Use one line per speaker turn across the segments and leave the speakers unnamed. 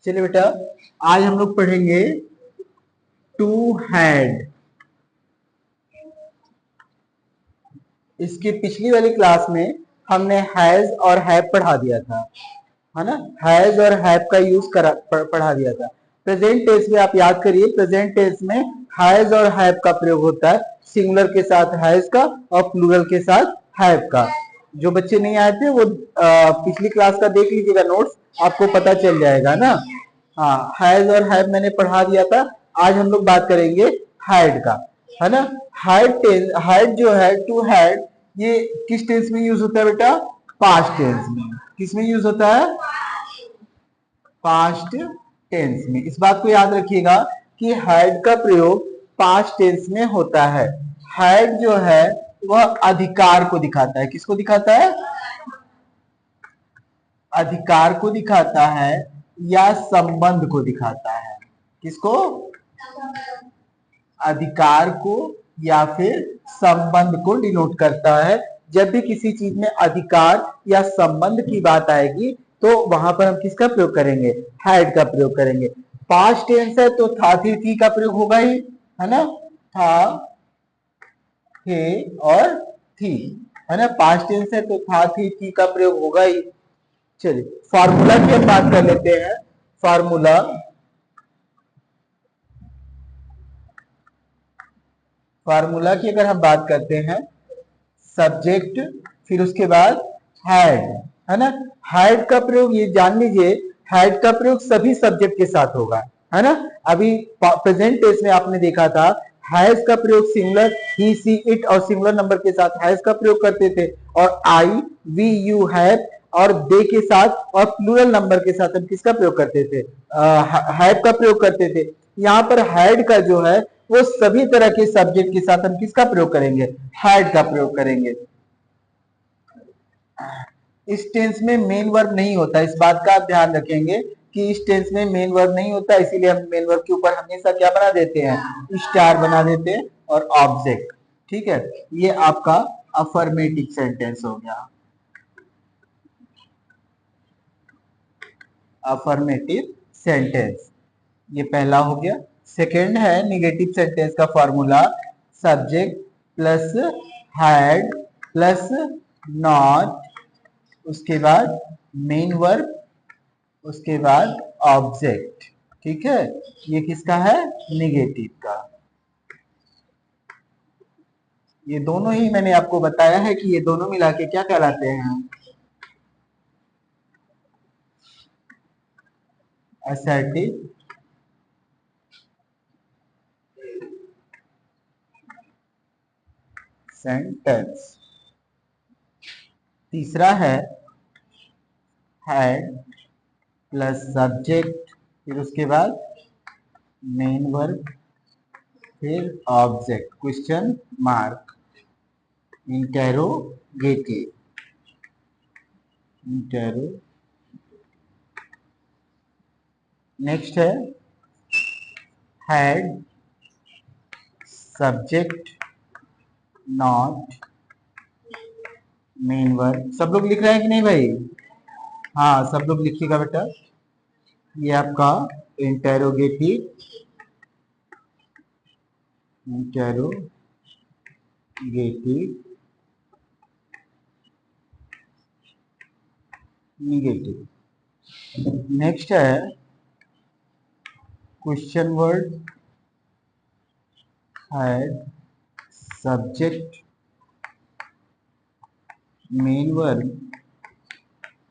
चलिए बेटा, आज हम लोग पढ़ेंगे टू हैड। इसके पिछली वाली क्लास में हमने हैज और हैव पढ़ा दिया था, है ना। हैज और हैव का यूज पढ़ा दिया था। प्रेजेंट टेंस में आप याद करिए, प्रेजेंट टेंस में हैज और हैव का प्रयोग होता है, सिंगुलर के साथ हैज का और प्लूरल के साथ हैव का। जो बच्चे नहीं आए थे वो पिछली क्लास का देख लीजिएगा नोट्स, आपको पता चल जाएगा ना। हाँ, हैज और हैव मैंने पढ़ा दिया था। आज हम लोग बात करेंगे हैड का, है ना। हैड जो है, टू हैड, ये किस टेंस में यूज होता है बेटा? पास्ट टेंस में। किस में यूज होता है? पास्ट टेंस में। इस बात को याद रखिएगा कि हैड का प्रयोग पास्ट टेंस में होता है। हैड जो है वह अधिकार को दिखाता है। किसको दिखाता है? अधिकार को दिखाता है या संबंध को दिखाता है। किसको? अधिकार को या फिर संबंध को डिनोट करता है। जब भी किसी चीज में अधिकार या संबंध की बात आएगी तो वहां पर हम किसका प्रयोग करेंगे? हैड का प्रयोग करेंगे। पास्ट टेंस है तो था थी का प्रयोग होगा ही, है ना। था, थे और थी, है ना। पास्ट टेंस है तो था थी का प्रयोग होगा ही। चलिए फार्मूला की हम बात कर लेते हैं। फार्मूला, फार्मूला की अगर हम बात करते हैं, सब्जेक्ट फिर उसके बाद हैड, है ना। हैड का प्रयोग ये जान लीजिए, हैड का प्रयोग सभी सब्जेक्ट के साथ होगा, है ना। अभी प्रेजेंट टेंस में आपने देखा था हैज का प्रयोग सिंगुलर ही सी इट और सिंगुलर नंबर के साथ हैज का प्रयोग करते थे, और आई वी यू हैव और दे के साथ और प्लूरल नंबर के साथ हम किसका प्रयोग करते थे? हैव का प्रयोग करते थे। यहाँ पर हैड का जो है वो सभी तरह के सब्जेक्ट के साथ हम किसका प्रयोग करेंगे? हैड का प्रयोग करेंगे। इस टेंस में मेन वर्ब नहीं होता, इस बात का आप ध्यान रखेंगे कि इस टेंस में मेन वर्ब नहीं होता, इसीलिए हम मेन वर्ब के ऊपर हमेशा क्या बना देते हैं? स्टार बना देते हैं और ऑब्जेक्ट। ठीक है, ये आपका अफर्मेटिव सेंटेंस हो गया। अफर्मेटिव सेंटेंस ये पहला हो गया। सेकेंड है निगेटिव सेंटेंस का formula, subject plus had plus not, उसके बाद मेन वर्ब, उसके बाद ऑब्जेक्ट। ठीक है, ये किसका है? निगेटिव का। ये दोनों ही मैंने आपको बताया है कि ये दोनों मिला के क्या कहलाते हैं? Assertive sentence. तीसरा है हैड प्लस सब्जेक्ट, फिर उसके बाद मेन वर्ब, फिर object, question mark, interrogative, intero. Next है had subject not main verb. सब लोग लिख रहे हैं कि नहीं भाई? हाँ, सब लोग लिखिएगा बेटा। ये आपका इंटेरोगेटिव, इंटेरोगेटिव, निगेटिव। नेक्स्ट है question word, had subject main verb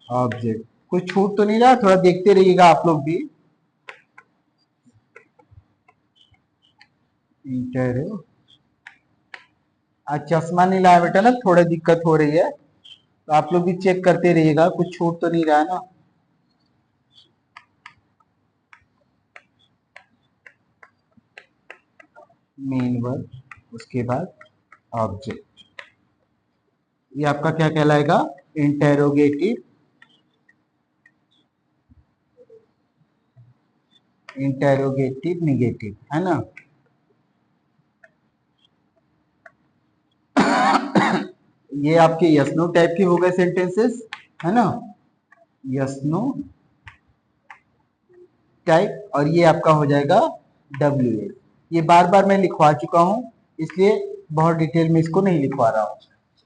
object. कुछ छूट तो नहीं रहा? थोड़ा देखते रहिएगा आप लोग भी। इंटेरो, आज चश्मा नहीं लाया बेटा ना, थोड़ा दिक्कत हो रही है, तो आप लोग भी चेक करते रहिएगा, कुछ छूट तो नहीं रहा है ना। मेन वर्ब, उसके बाद ऑब्जेक्ट, ये आपका क्या कहलाएगा? इंटेरोगेटिव, इंटेरोगेटिव निगेटिव, है ना। ये आपके यस नो टाइप के हो गए सेंटेंसेस, है ना। यस नो टाइप, और ये आपका हो जाएगा WH। ये बार बार मैं लिखवा चुका हूं, इसलिए बहुत डिटेल में इसको नहीं लिखवा रहा हूं।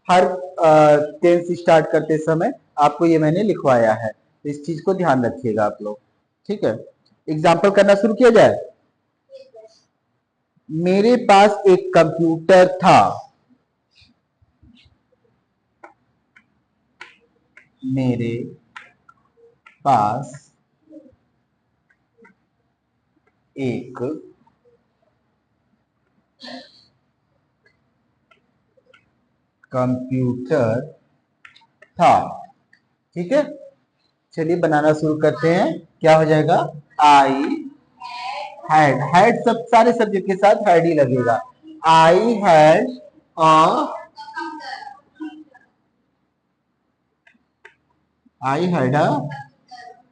हर टेंस स्टार्ट करते समय आपको ये मैंने लिखवाया है, तो इस चीज को ध्यान रखिएगा आप लोग। ठीक है, एग्जाम्पल करना शुरू किया जाए। मेरे पास एक कंप्यूटर था। मेरे पास एक कंप्यूटर था। ठीक है, चलिए बनाना शुरू करते हैं। क्या हो जाएगा? आई हैड सब सारे सब्जेक्ट के साथ हैड ही लगेगा। I had a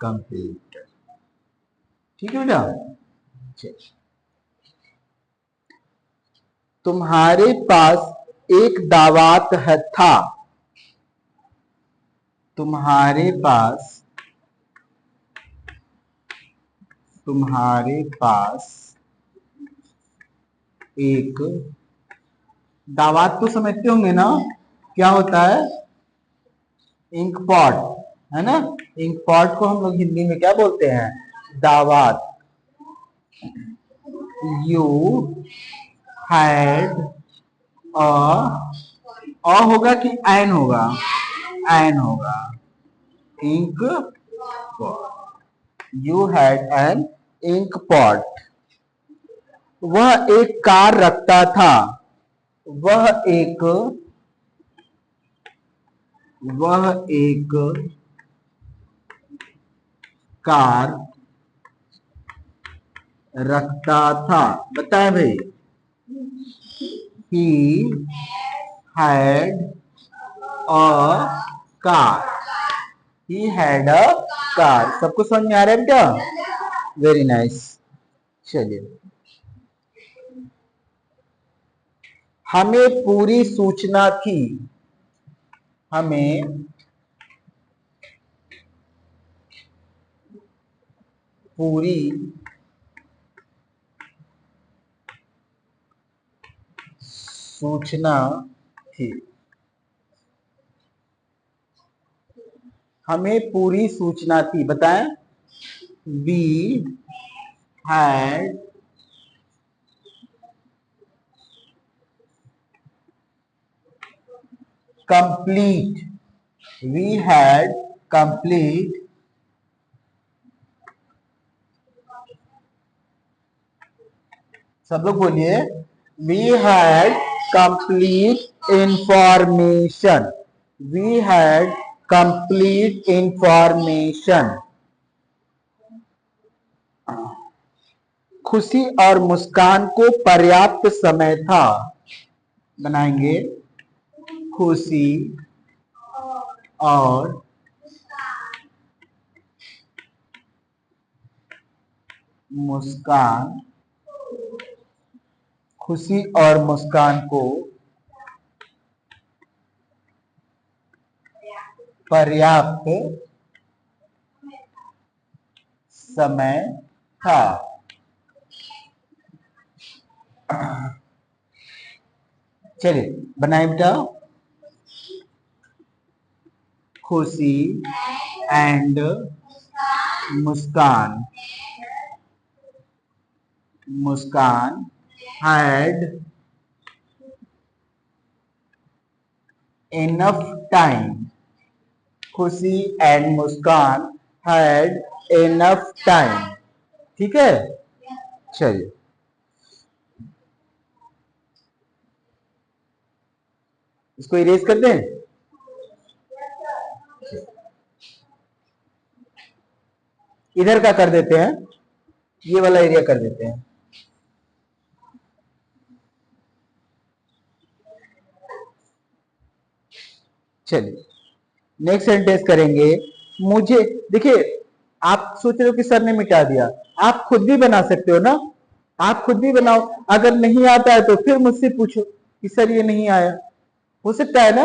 computer. ठीक है बेटा। तुम्हारे पास एक दावत है था। तुम्हारे पास एक दावत तो समझते होंगे ना, क्या होता है? इंक पॉट, है ना। इंक पॉट को हम लोग हिंदी में क्या बोलते हैं? दावत। यू हैड होगा कि एन होगा? एन होगा। Ink pot. You had an ink pot. वह एक कार रखता था। वह एक कार रखता था। बताए भाई। He had a car. He had a car. सबको समझ में आ रहा है बेटा? Very nice. चलिए, हमें पूरी सूचना थी। हमें पूरी सूचना थी। हमें पूरी सूचना थी। बताएं। We had complete. We had complete सब लोग बोलिए। We had complete information. We had complete information. खुशी और मुस्कान को पर्याप्त समय था। बनाएंगे। खुशी और मुस्कान को पर्याप्त समय था। चलिए बनाए बेटा। खुशी and Muskan had enough time. खुशी and Muskan had enough time. ठीक है, चलिए इसको इरेज कर दें। इधर का कर देते हैं, ये वाला एरिया कर देते हैं। चलिए नेक्स्ट सेंटेंस करेंगे। मुझे देखिए, आप सोच रहे हो कि सर ने मिटा दिया, आप खुद भी बना सकते हो ना। आप खुद भी बनाओ। अगर नहीं आता है तो फिर मुझसे पूछो कि सर ये नहीं आया। हो सकता है ना।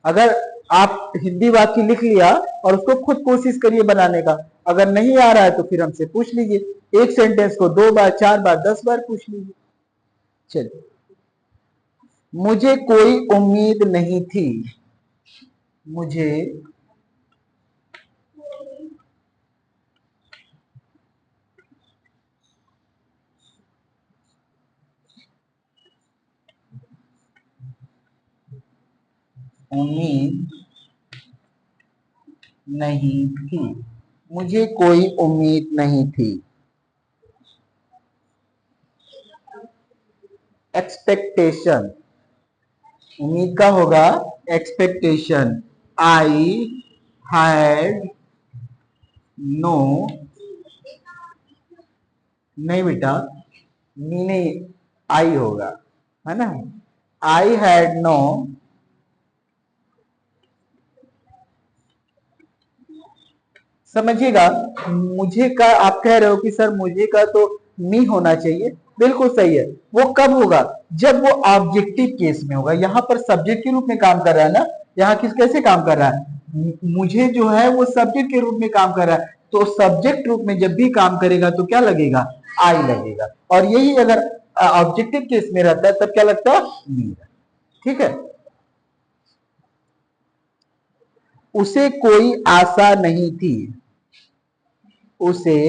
अगर आप हिंदी वाक्य लिख लिया और उसको खुद कोशिश करिए बनाने का, अगर नहीं आ रहा है तो फिर हमसे पूछ लीजिए। एक सेंटेंस को 2 बार, 4 बार, 10 बार पूछ लीजिए। चलिए, मुझे कोई उम्मीद नहीं थी। मुझे उम्मीद नहीं थी। मुझे कोई उम्मीद नहीं थी। एक्सपेक्टेशन, उम्मीद का होगा एक्सपेक्टेशन। आई हैड नो, नहीं बेटा, नी नहीं, आई होगा, है ना। आई हैड नो, समझिएगा, मुझे का आप कह रहे हो कि सर मुझे का तो मी होना चाहिए, बिल्कुल सही है। वो कब होगा? जब वो ऑब्जेक्टिव केस में होगा। यहाँ पर सब्जेक्ट के रूप में काम कर रहा है ना, यहाँ किस कैसे काम कर रहा है, मुझे जो है वो सब्जेक्ट के रूप में काम कर रहा है, तो सब्जेक्ट रूप में जब भी काम करेगा तो क्या लगेगा? आई लगेगा। और यही अगर ऑब्जेक्टिव केस में रहता है तब क्या लगता है? मी। ठीक है। उसे कोई आशा नहीं थी। उसे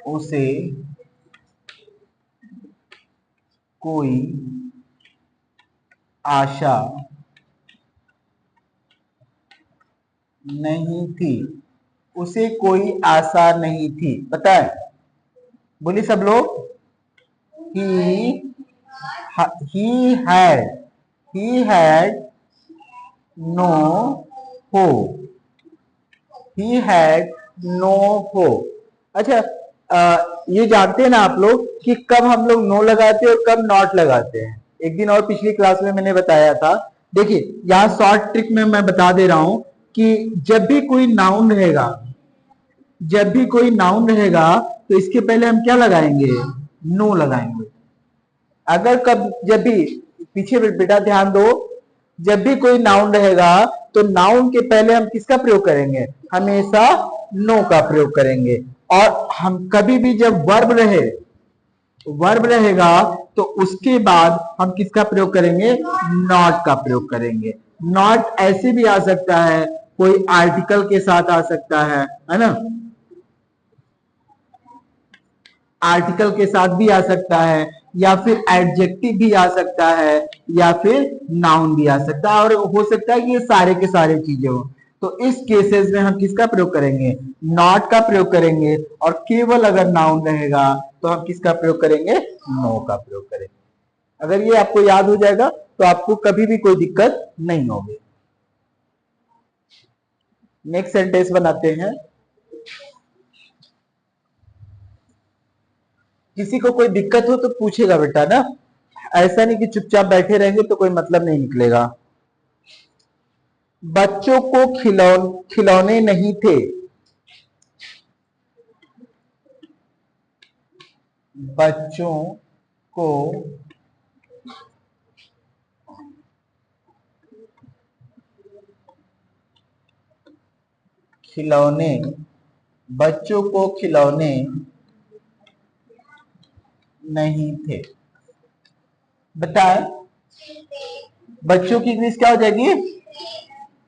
उसे कोई आशा नहीं थी। उसे कोई आशा नहीं थी, बताए, बोलिए सब लोग। He he had he had no hope। He had no hope. अच्छा, ये जानते हैं ना आप लोग कि कब हम लोग नो लगाते हैं और कब नॉट लगाते हैं? एक दिन और पिछली क्लास में मैंने बताया था। देखिए, यहाँ शॉर्ट ट्रिक में मैं बता दे रहा हूं कि जब भी कोई नाउन रहेगा, जब भी कोई नाउन रहेगा तो इसके पहले हम क्या लगाएंगे? नो लगाएंगे। अगर कब जब भी, पीछे बेटा ध्यान दो, जब भी कोई नाउन रहेगा तो नाउन के पहले हम किसका प्रयोग करेंगे? हमेशा नो का प्रयोग करेंगे। और हम कभी भी जब वर्ब रहे, वर्ब रहेगा तो उसके बाद हम किसका प्रयोग करेंगे? नॉट का प्रयोग करेंगे। नॉट ऐसे भी आ सकता है, कोई आर्टिकल के साथ आ सकता है ना, आर्टिकल के साथ भी आ सकता है, या फिर एडजेक्टिव भी आ सकता है, या फिर नाउन भी आ सकता है, और हो सकता है कि ये सारे के सारे चीजें हो। तो इस केसेस में हम किसका प्रयोग करेंगे? नॉट का प्रयोग करेंगे। और केवल अगर नाउन रहेगा तो हम किसका प्रयोग करेंगे? नो का प्रयोग करेंगे। अगर ये आपको याद हो जाएगा तो आपको कभी भी कोई दिक्कत नहीं होगी। नेक्स्ट सेंटेंस बनाते हैं। किसी को कोई दिक्कत हो तो पूछेगा बेटा ना, ऐसा नहीं कि चुपचाप बैठे रहेंगे तो कोई मतलब नहीं निकलेगा। बच्चों को खिलौने नहीं थे। बच्चों को खिलौने, बच्चों को खिलौने नहीं थे। बताए, बच्चों की इंग्लिश क्या हो जाएगी?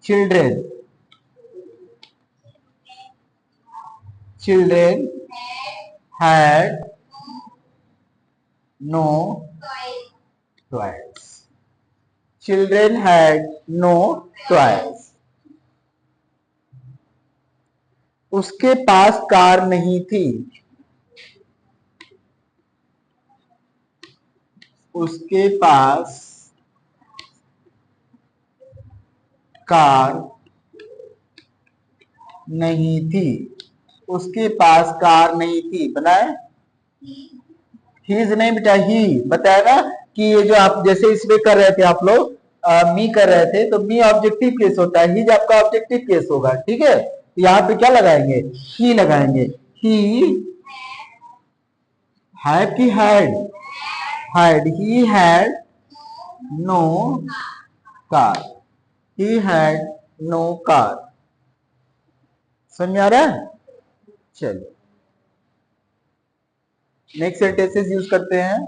Children. Children had no toys. Children had no toys. उसके पास कार नहीं थी। उसके पास कार नहीं थी। उसके पास कार नहीं थी, बनाए। हीज नहीं बेटा, ही बताया ना कि ये जो आप जैसे इसमें कर रहे थे आप लोग, मी कर रहे थे, तो मी ऑब्जेक्टिव केस होता है, हीज आपका ऑब्जेक्टिव केस होगा। ठीक है, यहाँ पे क्या लगाएंगे? ही लगाएंगे। ही हैव की had, had, he had no car, he had no car. समझ में आ रहा है? चलिए नेक्स्ट सेंटेंसेस यूज करते हैं।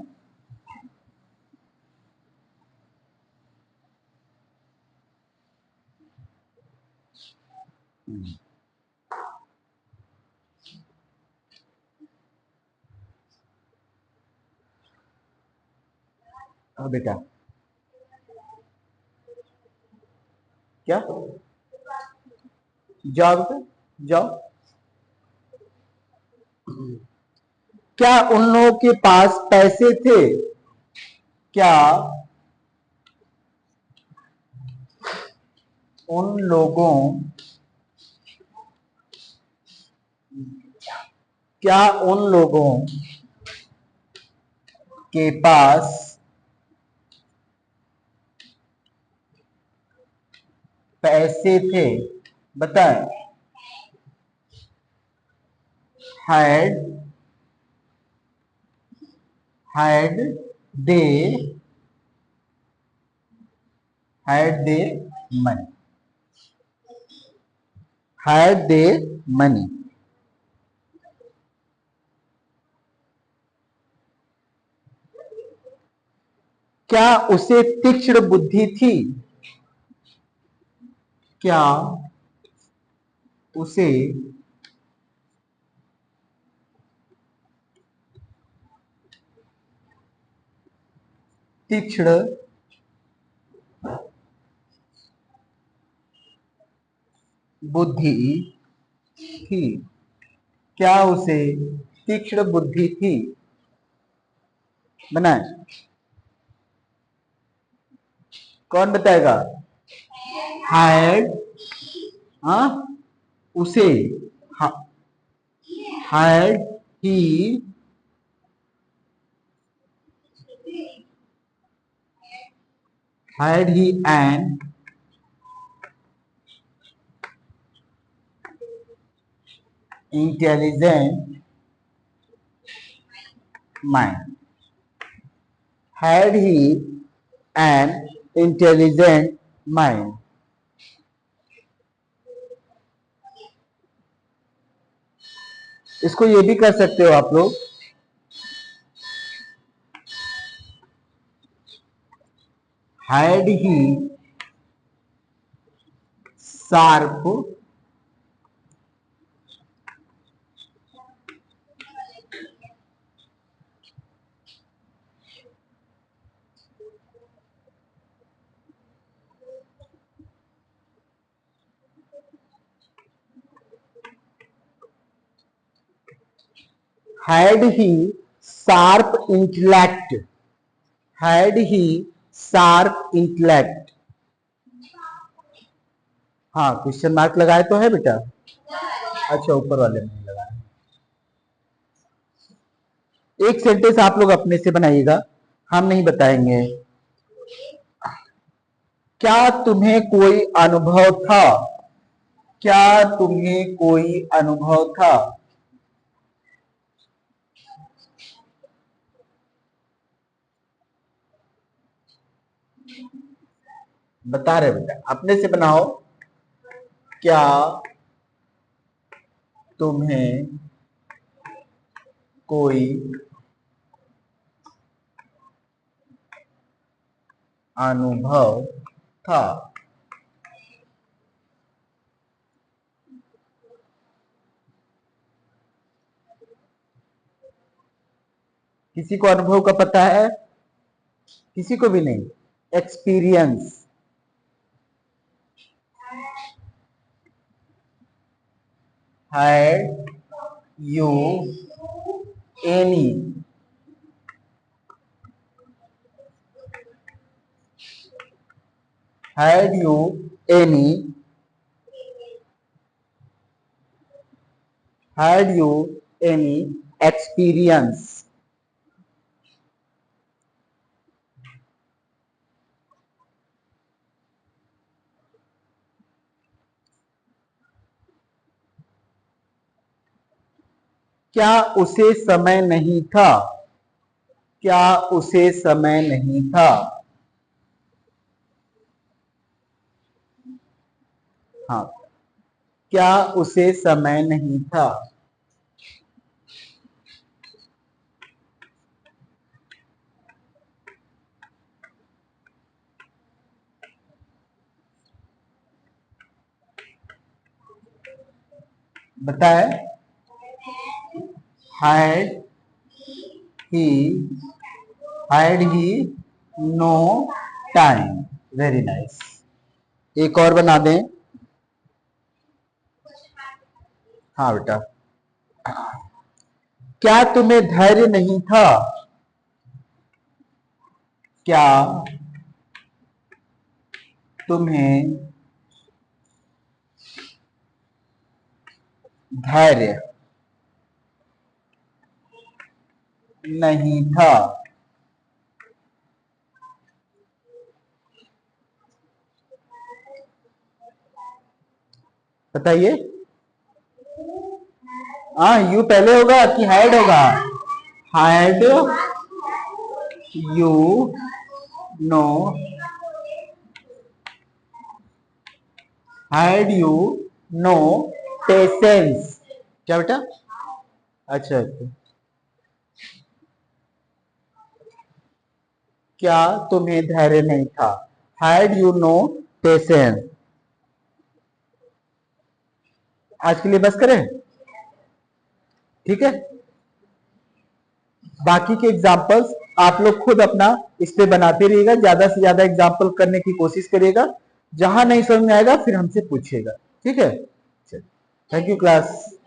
बेटा क्या, जाओ बेटा जाओ। क्या उन लोगों के पास पैसे थे? क्या उन लोगों क्या उन लोगों के पास पैसे थे? बताएं। Had had they money, had they money. क्या उसे तीक्ष्ण बुद्धि थी? क्या उसे तीक्ष्ण बुद्धि थी? क्या उसे तीक्ष्ण बुद्धि थी? बनाए, कौन बताएगा? हैड, हाँ उसे, had he an intelligent mind, had he an intelligent mind. इसको ये भी कर सकते हो आप लोग, had he sharp had he sharp intellect, had he sharp intellect. हाँ क्वेश्चन मार्क लगाए तो है बेटा? अच्छा ऊपर वाले में नहीं लगाए। एक सेंटेंस आप लोग अपने से बनाइएगा, हम नहीं बताएंगे। क्या तुम्हें कोई अनुभव था? क्या तुम्हें कोई अनुभव था? बता रहे बेटा, अपने से बनाओ। क्या तुम्हें कोई अनुभव था? किसी को अनुभव का पता है? किसी को भी नहीं। Experience, had you any had you any had you any experience? क्या उसे समय नहीं था? क्या उसे समय नहीं था? हाँ, क्या उसे समय नहीं था? बताए, had he had he no time. Very nice. एक और बना दें। हाँ बेटा, क्या तुम्हें धैर्य नहीं था? क्या तुम्हें धैर्य नहीं था? बताइए। हाँ, यू पहले होगा कि हैड होगा? Had you know had you know patience. क्या बेटा? अच्छा अच्छा। क्या तुम्हें धैर्य नहीं था? Had you know patience. आज के लिए बस करें? ठीक है, बाकी के एग्जाम्पल्स आप लोग खुद अपना इस पे बनाते रहिएगा, ज्यादा से ज्यादा एग्जाम्पल करने की कोशिश करिएगा। जहां नहीं समझ में आएगा फिर हमसे पूछिएगा, ठीक है? Thank you class.